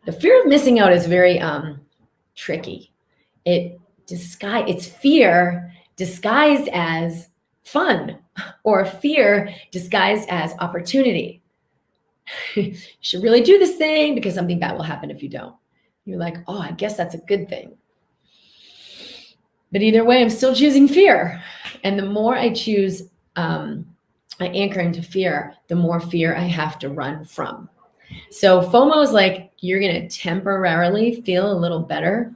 The fear of missing out is very tricky. It's fear disguised as fun, or fear disguised as opportunity. You should really do this thing because something bad will happen if you don't. You're like, oh, I guess that's a good thing. But either way, I'm still choosing fear. And the more I choose, I anchor into fear, the more fear I have to run from. So FOMO is like, you're going to temporarily feel a little better,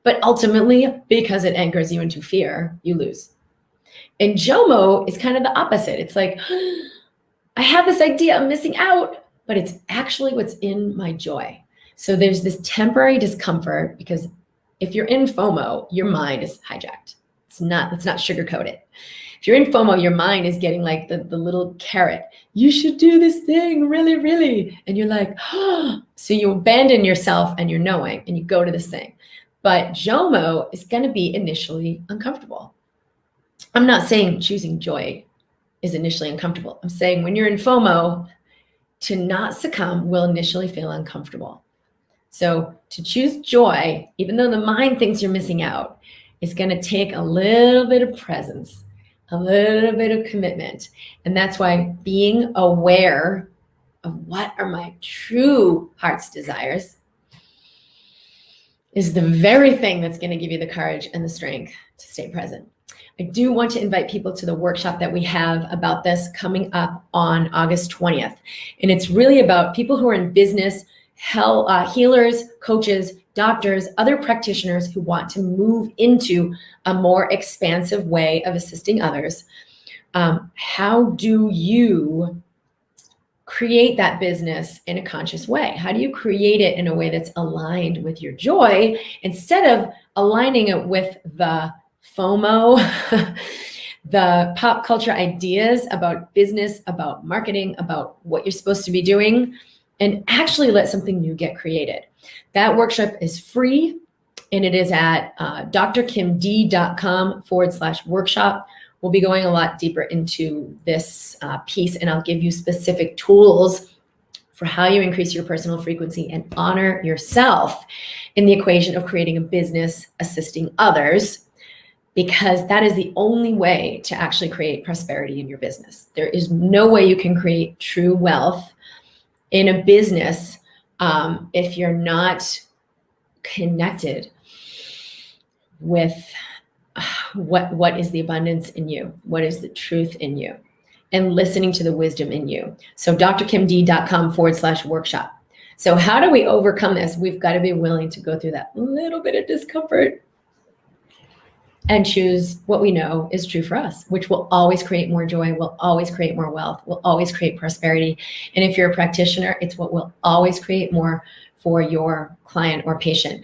but ultimately, because it anchors you into fear, you lose. And JOMO is kind of the opposite. It's like, I have this idea, I'm missing out, but it's actually what's in my joy. So there's this temporary discomfort, because if you're in FOMO, your mind is hijacked. Let's not sugarcoat it. If you're in FOMO, your mind is getting like the little carrot. You should do this thing, really, really. And you're like, oh. So you abandon yourself and your knowing, and you go to this thing. But JOMO is going to be initially uncomfortable. I'm not saying choosing joy is initially uncomfortable. I'm saying when you're in FOMO, to not succumb will initially feel uncomfortable. So to choose joy, even though the mind thinks you're missing out, is going to take a little bit of presence, a little bit of commitment. And that's why being aware of what are my true heart's desires is the very thing that's going to give you the courage and the strength to stay present. I do want to invite people to the workshop that we have about this coming up on August 20th. And it's really about people who are in business, healers, coaches, doctors, other practitioners who want to move into a more expansive way of assisting others. How do you create that business in a conscious way? How do you create it in a way that's aligned with your joy, instead of aligning it with the FOMO, the pop culture ideas about business, about marketing, about what you're supposed to be doing, and actually let something new get created? That workshop is free, and it is at drkimd.com/workshop. We'll be going a lot deeper into this piece, and I'll give you specific tools for how you increase your personal frequency and honor yourself in the equation of creating a business assisting others, because that is the only way to actually create prosperity in your business. There is no way you can create true wealth in a business if you're not connected with what is the abundance in you, what is the truth in you, and listening to the wisdom in you. So drkimd.com/workshop. So how do we overcome this? We've got to be willing to go through that little bit of discomfort and choose what we know is true for us, which will always create more joy, will always create more wealth, will always create prosperity. And if you're a practitioner, it's what will always create more for your client or patient.